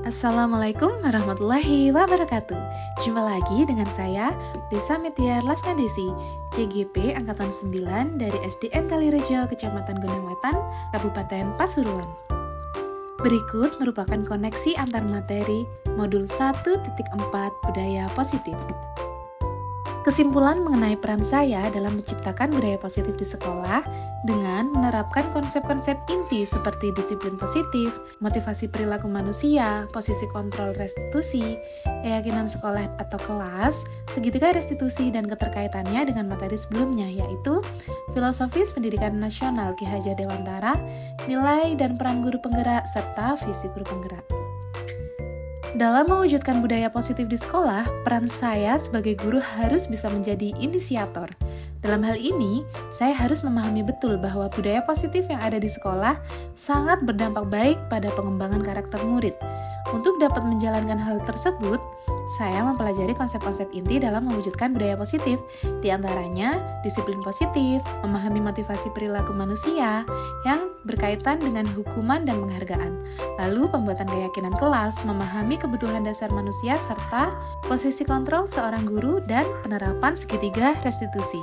Assalamualaikum warahmatullahi wabarakatuh. Jumpa lagi dengan saya, Desa Metiar Lasnadesi, CGP Angkatan 9 dari SDN Kalirejo, Kecamatan Gunung Wetan, Kabupaten Pasuruan. Berikut merupakan koneksi antar materi modul 1.4 Budaya Positif. Kesimpulan mengenai peran saya dalam menciptakan budaya positif di sekolah dengan menerapkan konsep-konsep inti seperti disiplin positif, motivasi perilaku manusia, posisi kontrol restitusi, keyakinan sekolah atau kelas, segitiga restitusi dan keterkaitannya dengan materi sebelumnya yaitu filosofis pendidikan nasional Ki Hajar Dewantara, nilai dan peran guru penggerak, serta visi guru penggerak. Dalam mewujudkan budaya positif di sekolah, peran saya sebagai guru harus bisa menjadi inisiator. Dalam hal ini, saya harus memahami betul bahwa budaya positif yang ada di sekolah sangat berdampak baik pada pengembangan karakter murid. Untuk dapat menjalankan hal tersebut, saya mempelajari konsep-konsep inti dalam mewujudkan budaya positif, di antaranya disiplin positif, memahami motivasi perilaku manusia yang berkaitan dengan hukuman dan penghargaan, lalu pembuatan keyakinan kelas, memahami kebutuhan dasar manusia, serta posisi kontrol seorang guru dan penerapan segitiga restitusi.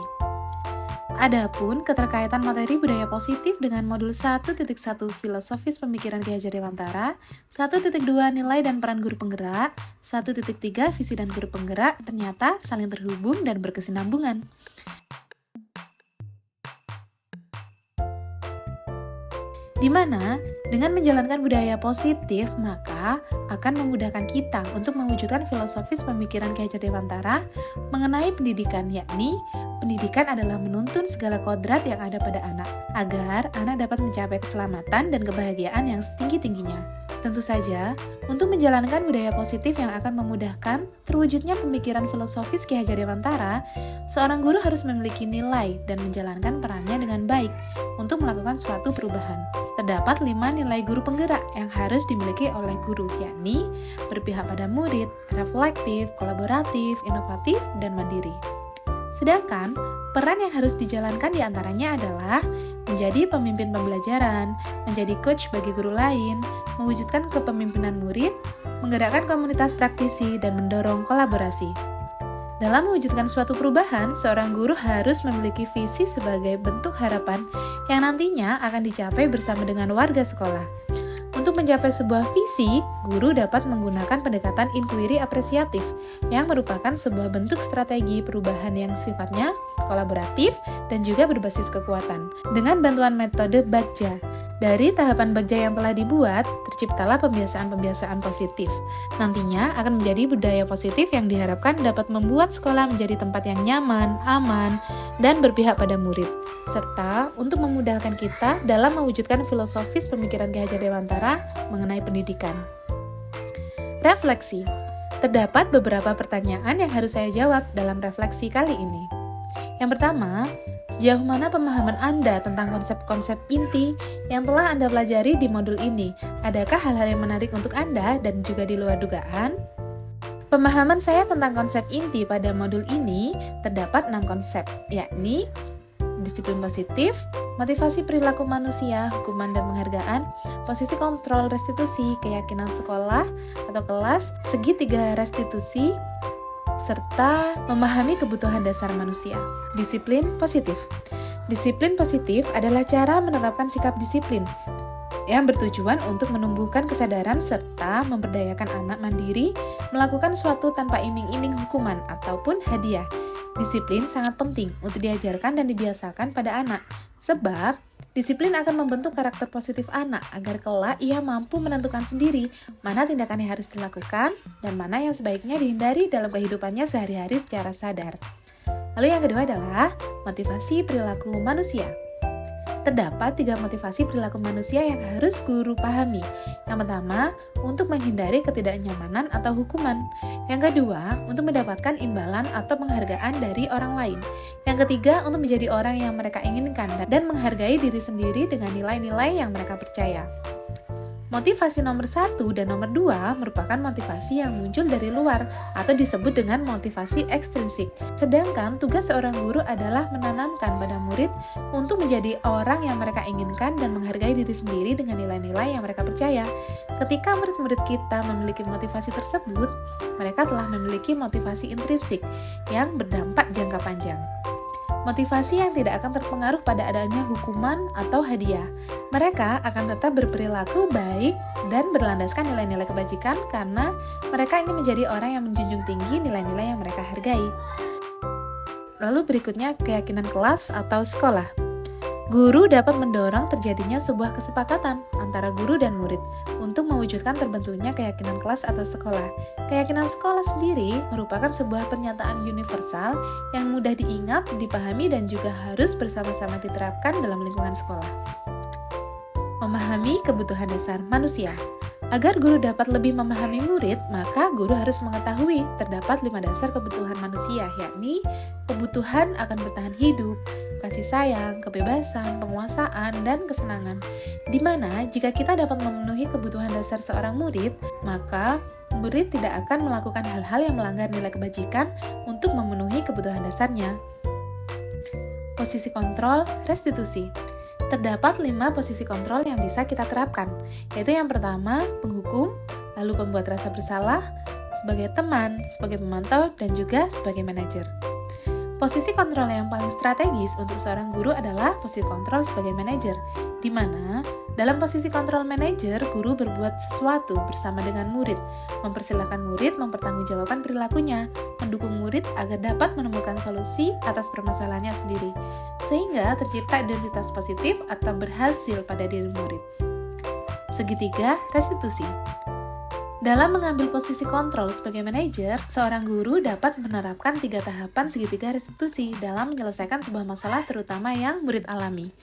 Adapun keterkaitan materi budaya positif dengan modul 1.1 filosofis pemikiran Ki Hajar Dewantara, 1.2 nilai dan peran guru penggerak, 1.3 visi dan guru penggerak ternyata saling terhubung dan berkesinambungan. Di mana dengan menjalankan budaya positif, maka akan memudahkan kita untuk mewujudkan filosofis pemikiran Ki Hajar Dewantara mengenai pendidikan, yakni pendidikan adalah menuntun segala kodrat yang ada pada anak, agar anak dapat mencapai keselamatan dan kebahagiaan yang setinggi-tingginya. Tentu saja, untuk menjalankan budaya positif yang akan memudahkan terwujudnya pemikiran filosofis Ki Hajar Dewantara, seorang guru harus memiliki nilai dan menjalankan perannya dengan baik untuk melakukan suatu perubahan. Terdapat 5 nilai guru penggerak yang harus dimiliki oleh guru, yakni berpihak pada murid, reflektif, kolaboratif, inovatif, dan mandiri. Sedangkan, peran yang harus dijalankan diantaranya adalah menjadi pemimpin pembelajaran, menjadi coach bagi guru lain, mewujudkan kepemimpinan murid, menggerakkan komunitas praktisi, dan mendorong kolaborasi. Dalam mewujudkan suatu perubahan, seorang guru harus memiliki visi sebagai bentuk harapan yang nantinya akan dicapai bersama dengan warga sekolah. Untuk mencapai sebuah visi, guru dapat menggunakan pendekatan inquiry apresiatif yang merupakan sebuah bentuk strategi perubahan yang sifatnya kolaboratif dan juga berbasis kekuatan. Dengan bantuan metode Bagja, dari tahapan Bagja yang telah dibuat, terciptalah pembiasaan-pembiasaan positif. Nantinya akan menjadi budaya positif yang diharapkan dapat membuat sekolah menjadi tempat yang nyaman, aman, dan berpihak pada murid, serta untuk memudahkan kita dalam mewujudkan filosofis pemikiran Ki Hajar Dewantara mengenai pendidikan. Refleksi. Terdapat beberapa pertanyaan yang harus saya jawab dalam refleksi kali ini. Yang pertama, sejauh mana pemahaman Anda tentang konsep-konsep inti yang telah Anda pelajari di modul ini? Adakah hal-hal yang menarik untuk Anda dan juga di luar dugaan? Pemahaman saya tentang konsep inti pada modul ini terdapat 6 konsep, yakni disiplin positif, motivasi perilaku manusia, hukuman dan penghargaan, posisi kontrol restitusi, keyakinan sekolah atau kelas, segitiga restitusi, serta memahami kebutuhan dasar manusia. Disiplin positif. Disiplin positif adalah cara menerapkan sikap disiplin yang bertujuan untuk menumbuhkan kesadaran serta memberdayakan anak mandiri melakukan suatu tanpa iming-iming hukuman ataupun hadiah. Disiplin sangat penting untuk diajarkan dan dibiasakan pada anak, sebab disiplin akan membentuk karakter positif anak agar kelak ia mampu menentukan sendiri mana tindakan yang harus dilakukan dan mana yang sebaiknya dihindari dalam kehidupannya sehari-hari secara sadar. Lalu yang kedua adalah motivasi perilaku manusia. Terdapat 3 motivasi perilaku manusia yang harus guru pahami. Yang pertama, untuk menghindari ketidaknyamanan atau hukuman. Yang kedua, untuk mendapatkan imbalan atau penghargaan dari orang lain. Yang ketiga, untuk menjadi orang yang mereka inginkan dan menghargai diri sendiri dengan nilai-nilai yang mereka percaya. Motivasi nomor 1 dan nomor 2 merupakan motivasi yang muncul dari luar atau disebut dengan motivasi ekstrinsik. Sedangkan tugas seorang guru adalah menanamkan pada murid untuk menjadi orang yang mereka inginkan dan menghargai diri sendiri dengan nilai-nilai yang mereka percaya. Ketika murid-murid kita memiliki motivasi tersebut, mereka telah memiliki motivasi intrinsik yang berdampak jangka panjang. Motivasi yang tidak akan terpengaruh pada adanya hukuman atau hadiah. Mereka akan tetap berperilaku baik dan berlandaskan nilai-nilai kebajikan karena mereka ingin menjadi orang yang menjunjung tinggi nilai-nilai yang mereka hargai. Lalu berikutnya keyakinan kelas atau sekolah. Guru dapat mendorong terjadinya sebuah kesepakatan antara guru dan murid untuk mewujudkan terbentuknya keyakinan kelas atau sekolah. Keyakinan sekolah sendiri merupakan sebuah pernyataan universal yang mudah diingat, dipahami, dan juga harus bersama-sama diterapkan dalam lingkungan sekolah. Memahami kebutuhan dasar manusia. Agar guru dapat lebih memahami murid, maka guru harus mengetahui terdapat 5 dasar kebutuhan manusia, yakni kebutuhan akan bertahan hidup, kasih sayang, kebebasan, penguasaan, dan kesenangan. Di mana jika kita dapat memenuhi kebutuhan dasar seorang murid, maka murid tidak akan melakukan hal-hal yang melanggar nilai kebajikan untuk memenuhi kebutuhan dasarnya. Posisi kontrol, restitusi. Terdapat 5 posisi kontrol yang bisa kita terapkan, yaitu yang pertama, penghukum, lalu pembuat rasa bersalah, sebagai teman, sebagai pemantau, dan juga sebagai manajer. Posisi kontrol yang paling strategis untuk seorang guru adalah posisi kontrol sebagai manajer, di mana dalam posisi kontrol manajer, guru berbuat sesuatu bersama dengan murid, mempersilahkan murid mempertanggungjawabkan perilakunya, mendukung murid agar dapat menemukan solusi atas permasalahannya sendiri, sehingga tercipta identitas positif atau berhasil pada diri murid. Segitiga restitusi. Dalam mengambil posisi kontrol sebagai manajer, seorang guru dapat menerapkan 3 tahapan segitiga restitusi dalam menyelesaikan sebuah masalah terutama yang murid alami.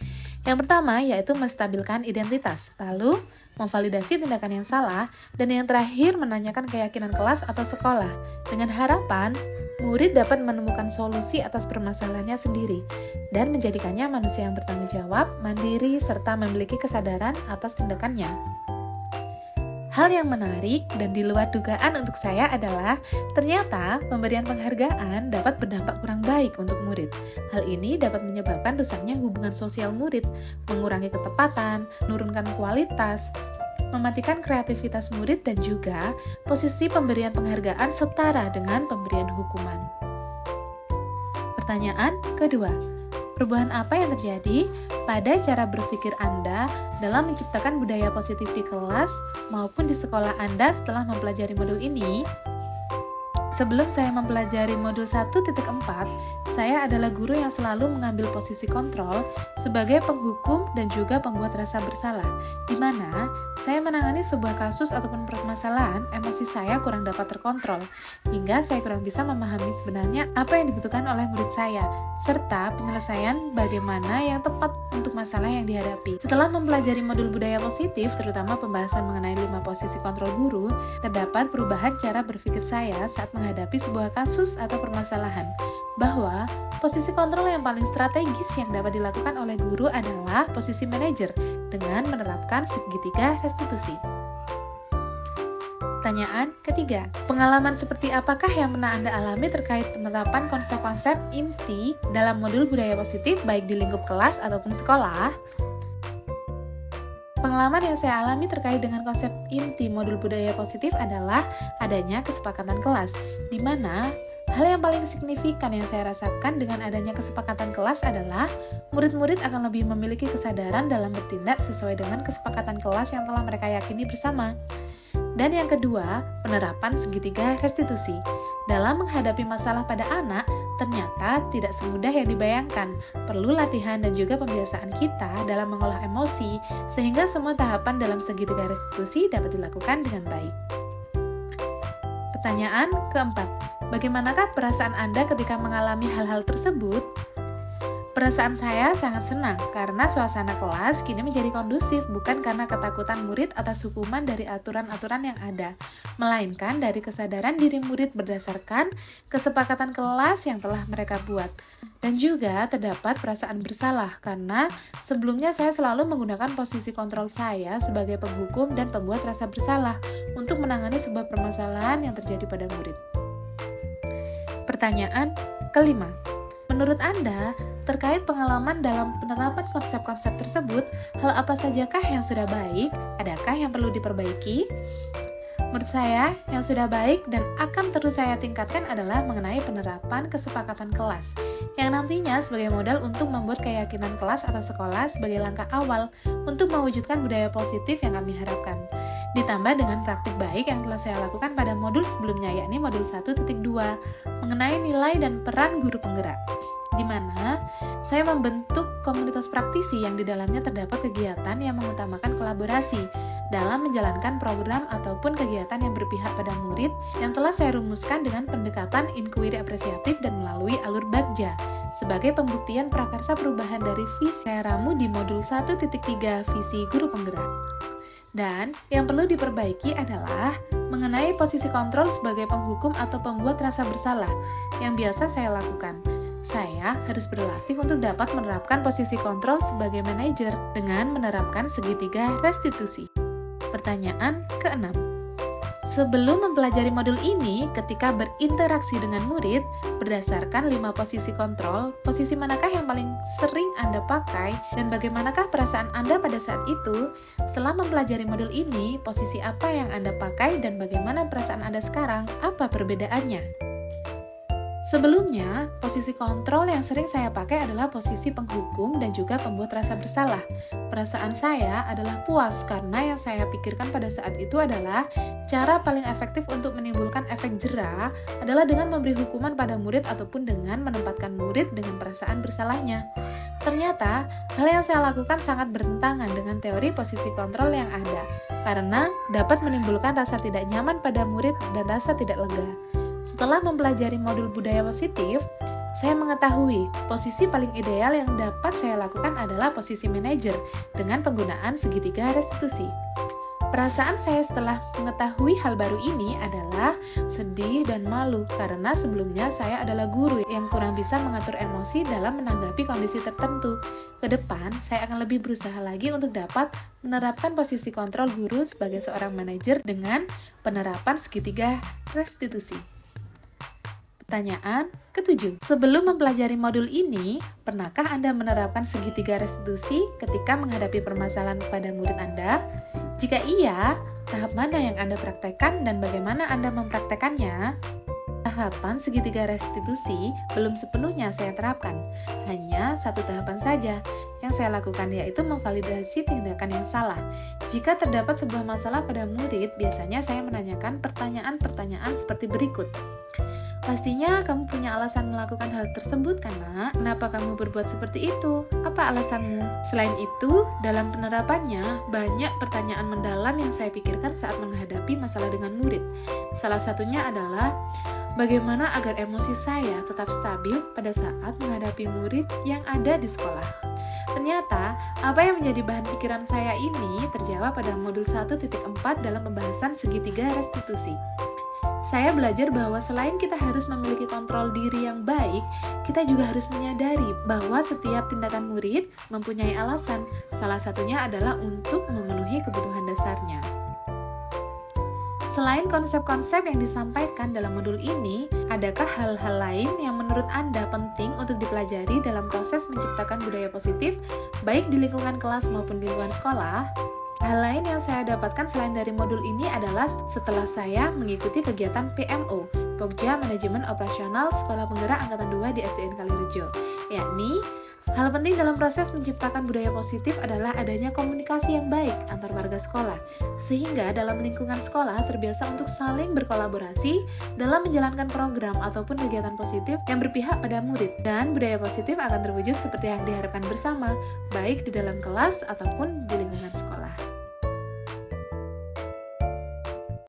Yang pertama yaitu menstabilkan identitas, lalu memvalidasi tindakan yang salah, dan yang terakhir menanyakan keyakinan kelas atau sekolah, dengan harapan murid dapat menemukan solusi atas permasalahannya sendiri dan menjadikannya manusia yang bertanggung jawab, mandiri, serta memiliki kesadaran atas tindakannya. Hal yang menarik dan di luar dugaan untuk saya adalah ternyata pemberian penghargaan dapat berdampak kurang baik untuk murid. Hal ini dapat menyebabkan rusaknya hubungan sosial murid, mengurangi ketepatan, menurunkan kualitas, mematikan kreativitas murid, dan juga posisi pemberian penghargaan setara dengan pemberian hukuman. Pertanyaan kedua, perubahan apa yang terjadi pada cara berpikir Anda dalam menciptakan budaya positif di kelas maupun di sekolah Anda setelah mempelajari modul ini? Sebelum saya mempelajari modul 1.4, saya adalah guru yang selalu mengambil posisi kontrol sebagai penghukum dan juga pembuat rasa bersalah, di mana saya menangani sebuah kasus ataupun permasalahan, emosi saya kurang dapat terkontrol, hingga saya kurang bisa memahami sebenarnya apa yang dibutuhkan oleh murid saya, serta penyelesaian bagaimana yang tepat untuk masalah yang dihadapi. Setelah mempelajari modul budaya positif, terutama pembahasan mengenai 5 posisi kontrol guru, terdapat perubahan cara berpikir saya saat menghadapi sebuah kasus atau permasalahan, bahwa posisi kontrol yang paling strategis yang dapat dilakukan oleh guru adalah posisi manajer dengan menerapkan segitiga restitusi. Pertanyaan ketiga, pengalaman seperti apakah yang pernah Anda alami terkait penerapan konsep-konsep inti dalam modul budaya positif baik di lingkup kelas ataupun sekolah? Pengalaman yang saya alami terkait dengan konsep inti modul budaya positif adalah adanya kesepakatan kelas, di mana hal yang paling signifikan yang saya rasakan dengan adanya kesepakatan kelas adalah murid-murid akan lebih memiliki kesadaran dalam bertindak sesuai dengan kesepakatan kelas yang telah mereka yakini bersama. Dan yang kedua, penerapan segitiga restitusi. Dalam menghadapi masalah pada anak, ternyata tidak semudah yang dibayangkan. Perlu latihan dan juga pembiasaan kita dalam mengolah emosi, sehingga semua tahapan dalam segitiga restitusi dapat dilakukan dengan baik. Pertanyaan keempat, bagaimanakah perasaan Anda ketika mengalami hal-hal tersebut? Perasaan saya sangat senang karena suasana kelas kini menjadi kondusif bukan karena ketakutan murid atas hukuman dari aturan-aturan yang ada. melainkan dari kesadaran diri murid berdasarkan kesepakatan kelas yang telah mereka buat. Dan juga terdapat perasaan bersalah karena sebelumnya saya selalu menggunakan posisi kontrol saya sebagai penghukum dan pembuat rasa bersalah untuk menangani sebuah permasalahan yang terjadi pada murid. Pertanyaan kelima. Menurut Anda, terkait pengalaman dalam penerapan konsep-konsep tersebut, hal apa sajakah yang sudah baik? Adakah yang perlu diperbaiki? Menurut saya, yang sudah baik dan akan terus saya tingkatkan adalah mengenai penerapan kesepakatan kelas, yang nantinya sebagai modal untuk membuat keyakinan kelas atau sekolah sebagai langkah awal untuk mewujudkan budaya positif yang kami harapkan. Ditambah dengan praktik baik yang telah saya lakukan pada modul sebelumnya, yakni modul 1.2, mengenai nilai dan peran guru penggerak, di mana saya membentuk komunitas praktisi yang di dalamnya terdapat kegiatan yang mengutamakan kolaborasi dalam menjalankan program ataupun kegiatan yang berpihak pada murid yang telah saya rumuskan dengan pendekatan inquiry apresiatif dan melalui alur bagja sebagai pembuktian prakarsa perubahan dari visi saya ramu di modul 1.3 visi guru penggerak. Dan yang perlu diperbaiki adalah mengenai posisi kontrol sebagai penghukum atau pembuat rasa bersalah yang biasa saya lakukan. Saya harus berlatih untuk dapat menerapkan posisi kontrol sebagai manajer dengan menerapkan segitiga restitusi. Pertanyaan keenam. Sebelum mempelajari modul ini, ketika berinteraksi dengan murid, berdasarkan 5 posisi kontrol, posisi manakah yang paling sering Anda pakai dan bagaimanakah perasaan Anda pada saat itu? Setelah mempelajari modul ini, posisi apa yang Anda pakai dan bagaimana perasaan Anda sekarang? Apa perbedaannya? Sebelumnya, posisi kontrol yang sering saya pakai adalah posisi penghukum dan juga pembuat rasa bersalah. Perasaan saya adalah puas karena yang saya pikirkan pada saat itu adalah cara paling efektif untuk menimbulkan efek jera adalah dengan memberi hukuman pada murid ataupun dengan menempatkan murid dengan perasaan bersalahnya. Ternyata, hal yang saya lakukan sangat bertentangan dengan teori posisi kontrol yang ada, karena dapat menimbulkan rasa tidak nyaman pada murid dan rasa tidak lega. Setelah mempelajari modul budaya positif, saya mengetahui posisi paling ideal yang dapat saya lakukan adalah posisi manajer dengan penggunaan segitiga restitusi. Perasaan saya setelah mengetahui hal baru ini adalah sedih dan malu karena sebelumnya saya adalah guru yang kurang bisa mengatur emosi dalam menanggapi kondisi tertentu. Ke depan, saya akan lebih berusaha lagi untuk dapat menerapkan posisi kontrol guru sebagai seorang manajer dengan penerapan segitiga restitusi. Pertanyaan ketujuh. Sebelum mempelajari modul ini, pernahkah Anda menerapkan segitiga restitusi ketika menghadapi permasalahan pada murid Anda? Jika iya, tahap mana yang Anda praktekkan dan bagaimana Anda mempraktekannya? Tahapan segitiga restitusi belum sepenuhnya saya terapkan. Hanya satu tahapan saja yang saya lakukan, yaitu memvalidasi tindakan yang salah. Jika terdapat sebuah masalah pada murid, biasanya saya menanyakan pertanyaan-pertanyaan seperti berikut. Pastinya kamu punya alasan melakukan hal tersebut kan, Nak? Kenapa kamu berbuat seperti itu? Apa alasanmu? Selain itu, dalam penerapannya, banyak pertanyaan mendalam yang saya pikirkan saat menghadapi masalah dengan murid. Salah satunya adalah, bagaimana agar emosi saya tetap stabil pada saat menghadapi murid yang ada di sekolah? Ternyata, apa yang menjadi bahan pikiran saya ini terjawab pada modul 1.4 dalam pembahasan segitiga restitusi. Saya belajar bahwa selain kita harus memiliki kontrol diri yang baik, kita juga harus menyadari bahwa setiap tindakan murid mempunyai alasan. Salah satunya adalah untuk memenuhi kebutuhan dasarnya. Selain konsep-konsep yang disampaikan dalam modul ini, adakah hal-hal lain yang menurut Anda penting untuk dipelajari dalam proses menciptakan budaya positif, baik di lingkungan kelas maupun di lingkungan sekolah? Hal lain yang saya dapatkan selain dari modul ini adalah setelah saya mengikuti kegiatan PMO, Pokja Manajemen Operasional Sekolah Penggerak Angkatan 2 di SDN Kalirejo, yakni hal penting dalam proses menciptakan budaya positif adalah adanya komunikasi yang baik antar warga sekolah, sehingga dalam lingkungan sekolah terbiasa untuk saling berkolaborasi dalam menjalankan program ataupun kegiatan positif yang berpihak pada murid, dan budaya positif akan terwujud seperti yang diharapkan bersama, baik di dalam kelas ataupun di lingkungan